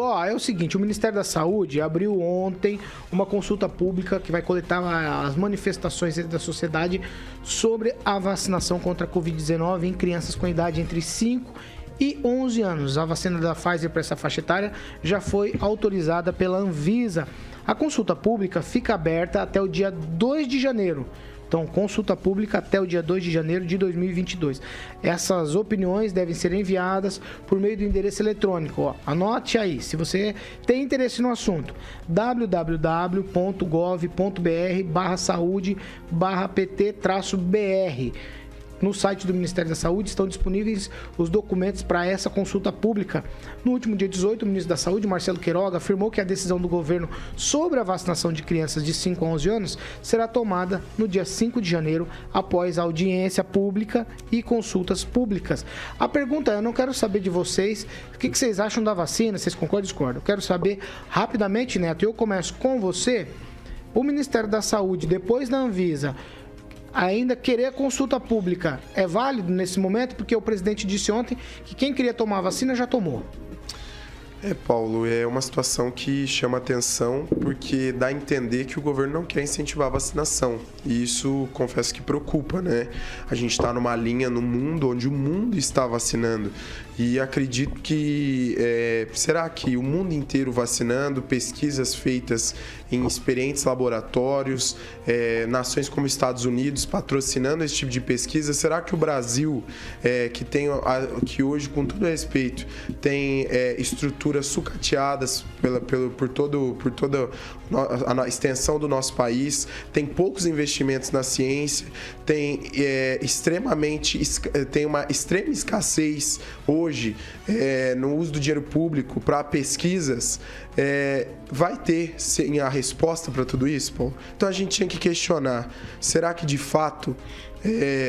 ó, é o seguinte, o Ministério da Saúde abriu ontem uma consulta pública que vai coletar as manifestações da sociedade sobre a vacinação contra a Covid-19 em crianças com idade entre 5 e 11 anos. A vacina da Pfizer para essa faixa etária já foi autorizada pela Anvisa. A consulta pública fica aberta até o dia 2 de janeiro. Então, consulta pública até o dia 2 de janeiro de 2022. Essas opiniões devem ser enviadas por meio do endereço eletrônico. Ó, anote aí, se você tem interesse no assunto, www.gov.br/saúde/pt-br. No site do Ministério da Saúde estão disponíveis os documentos para essa consulta pública. No último dia 18, o ministro da Saúde, Marcelo Queiroga, afirmou que a decisão do governo sobre a vacinação de crianças de 5 a 11 anos será tomada no dia 5 de janeiro, após a audiência pública e consultas públicas. A pergunta é, eu não quero saber de vocês, o que vocês acham da vacina, vocês concordam ou discordam? Eu quero saber rapidamente, Neto, eu começo com você. O Ministério da Saúde, depois da Anvisa, ainda querer a consulta pública é válido nesse momento? Porque o presidente disse ontem que quem queria tomar a vacina já tomou. Paulo, é uma situação que chama atenção porque dá a entender que o governo não quer incentivar a vacinação. E isso, confesso que preocupa, né? A gente está numa linha no mundo onde o mundo está vacinando. E acredito que, será que o mundo inteiro vacinando, pesquisas feitas em experientes laboratórios, nações como Estados Unidos patrocinando esse tipo de pesquisa, será que o Brasil, que hoje, com todo respeito, tem estruturas sucateadas por toda a extensão do nosso país, tem poucos investimentos na ciência, tem uma extrema escassez hoje no uso do dinheiro público para pesquisas, vai ter sim a resposta para tudo isso, Paulo? Então a gente tinha que questionar, será que de fato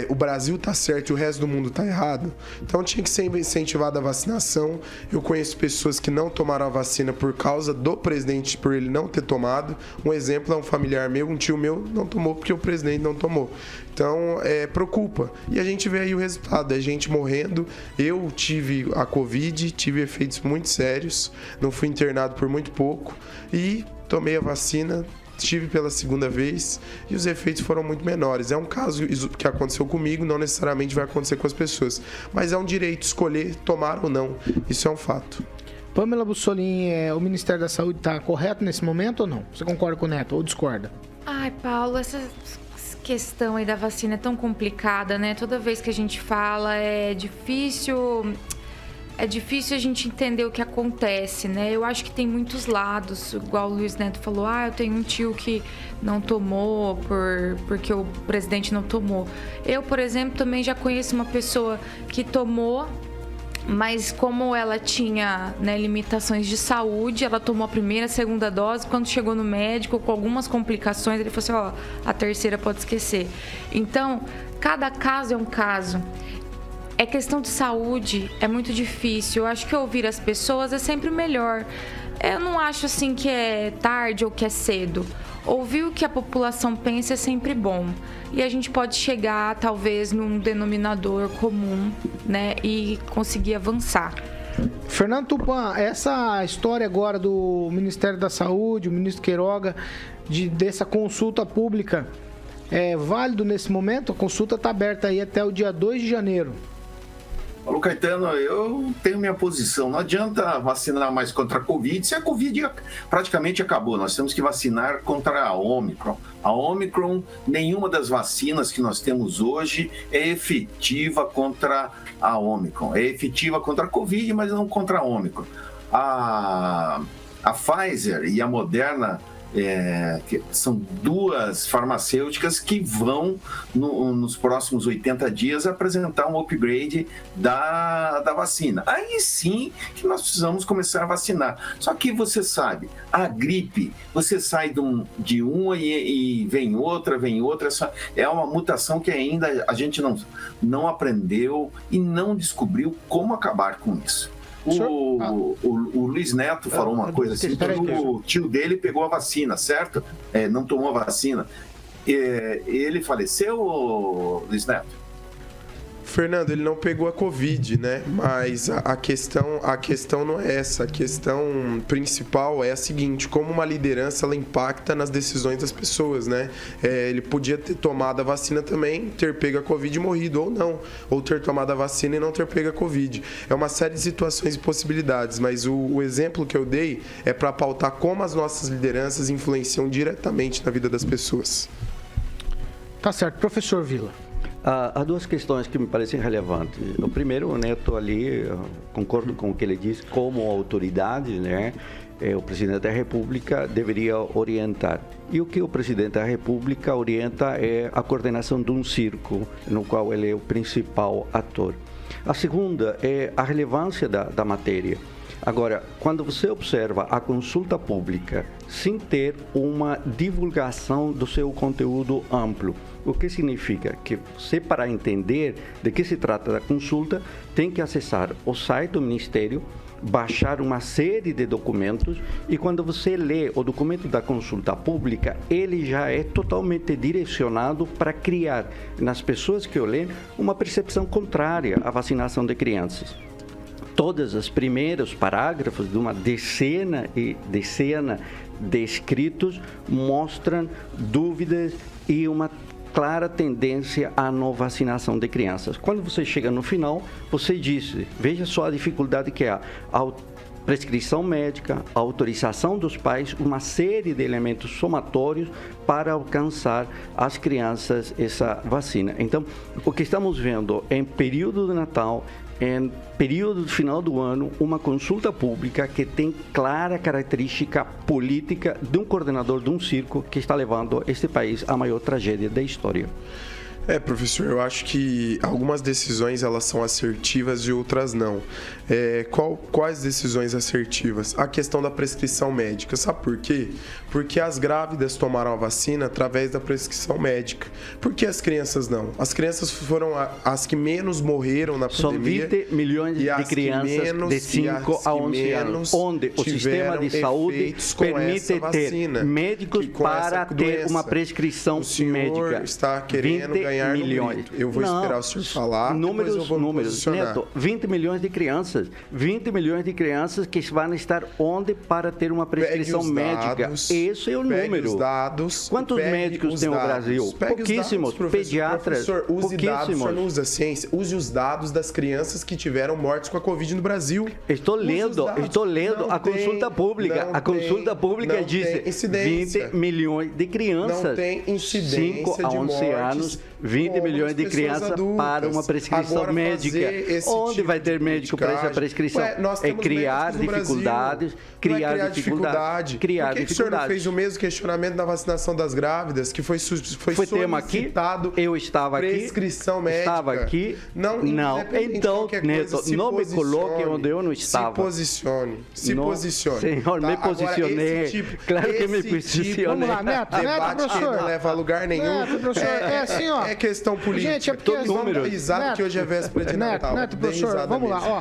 o Brasil está certo e o resto do mundo está errado? Então tinha que ser incentivada a vacinação. Eu conheço pessoas que não tomaram a vacina por causa do presidente, por ele não ter tomado. Um exemplo é um familiar meu, um tio meu não tomou porque o presidente não tomou. Então, preocupa. E a gente vê aí o resultado, a gente morrendo. Eu tive a Covid, tive efeitos muito sérios, não fui internado por muito pouco e tomei a vacina, tive pela segunda vez e os efeitos foram muito menores. É um caso que aconteceu comigo, não necessariamente vai acontecer com as pessoas, mas é um direito escolher tomar ou não. Isso é um fato. Pamela Bussolini, o Ministério da Saúde está correto nesse momento ou não? Você concorda com o Neto ou discorda? Ai, Paulo, essa questão aí da vacina é tão complicada, né? Toda vez que a gente fala é difícil a gente entender o que acontece, né? Eu acho que tem muitos lados, igual o Luiz Neto falou, eu tenho um tio que não tomou porque o presidente não tomou. Eu, por exemplo, também já conheço uma pessoa que tomou, mas como ela tinha, né, limitações de saúde, ela tomou a primeira, a segunda dose, quando chegou no médico com algumas complicações, ele falou assim, a terceira pode esquecer. Então, cada caso é um caso. É questão de saúde, é muito difícil. Eu acho que ouvir as pessoas é sempre melhor. Eu não acho assim que é tarde ou que é cedo. Ouvir o que a população pensa é sempre bom. E a gente pode chegar, talvez, num denominador comum, né? E conseguir avançar. Fernando Tupan, essa história agora do Ministério da Saúde, o ministro Queiroga, dessa consulta pública, é válido nesse momento? A consulta está aberta aí até o dia 2 de janeiro. Paulo Caetano, eu tenho minha posição. Não adianta vacinar mais contra a Covid, se a Covid praticamente acabou. Nós temos que vacinar contra a Ômicron. A Ômicron, nenhuma das vacinas que nós temos hoje é efetiva contra a Ômicron. É efetiva contra a Covid, mas não contra a Ômicron. A Pfizer e a Moderna, que são duas farmacêuticas que vão, nos próximos 80 dias, apresentar um upgrade da vacina. Aí sim que nós precisamos começar a vacinar. Só que você sabe, a gripe, você sai de uma e vem outra, é uma mutação que ainda a gente não aprendeu e não descobriu como acabar com isso. O Luiz Neto falou uma coisa assim, o tio dele pegou a vacina, certo? Não tomou a vacina. Ele faleceu, Luiz Neto? Fernando, ele não pegou a Covid, né? Mas a questão não é essa. A questão principal é a seguinte: como uma liderança ela impacta nas decisões das pessoas, né? Ele podia ter tomado a vacina também, ter pego a Covid e morrido, ou não. Ou ter tomado a vacina e não ter pego a Covid. É uma série de situações e possibilidades, mas o exemplo que eu dei é para pautar como as nossas lideranças influenciam diretamente na vida das pessoas. Tá certo. Professor Vila. Há duas questões que me parecem relevantes. O primeiro, o Neto ali, concordo com o que ele disse, como autoridade, né? O presidente da República deveria orientar. E o que o presidente da República orienta é a coordenação de um circo, no qual ele é o principal ator. A segunda é a relevância da matéria. Agora, quando você observa a consulta pública sem ter uma divulgação do seu conteúdo amplo, o que significa que você, para entender de que se trata da consulta, tem que acessar o site do Ministério, baixar uma série de documentos, e quando você lê o documento da consulta pública, ele já é totalmente direcionado para criar nas pessoas que o leem uma percepção contrária à vacinação de crianças. Todos os primeiros parágrafos de uma decena de escritos mostram dúvidas e uma clara tendência à não vacinação de crianças. Quando você chega no final, você diz, veja só a dificuldade que há. A prescrição médica, a autorização dos pais, uma série de elementos somatórios para alcançar as crianças essa vacina. Então, o que estamos vendo em período de Natal, em período do final do ano, uma consulta pública que tem clara característica política de um coordenador de um circo que está levando este país à maior tragédia da história. Professor, eu acho que algumas decisões elas são assertivas e outras não. Quais decisões assertivas? A questão da prescrição médica. Sabe por quê? Porque as grávidas tomaram a vacina através da prescrição médica. Por que as crianças não? As crianças foram as que menos morreram na pandemia. São 20 milhões de crianças de 5 a 11 anos, onde o sistema de saúde permite ter médicos para ter uma prescrição médica. O senhor está querendo ganhar milhões. Eu vou esperar o senhor falar, depois eu vou me posicionar. Neto, 20 milhões de crianças que vão estar onde para ter uma prescrição médica. Esse é o número. Quantos médicos tem o Brasil? Pouquíssimos. Pediatras, professor, use pouquíssimos. dados, o senhor não usa ciência, use os dados das crianças que tiveram mortes com a Covid no Brasil. Estou lendo a consulta pública. A consulta pública diz 20 milhões de crianças. Não tem incidência 5 a 11 anos, 20 milhões de crianças para uma prescrição agora, médica. Onde tipo vai ter médico para essa prescrição? É criar dificuldades, criar dificuldades. Por que o senhor não fez o mesmo questionamento na vacinação das grávidas, que foi tema aqui? Eu estava aqui. Prescrição médica. Estava aqui. Não. Então, Neto, não me coloque onde eu não estava. Se posicione. Senhor, me posicionei. Claro que me posicionei. Vamos lá, Neto, professor. Que não leva a lugar nenhum. Neto, professor, assim, ó. É questão política. Gente, é porque todos vão dar risada que hoje é véspera de Natal. Neto, professor, vamos lá, ó.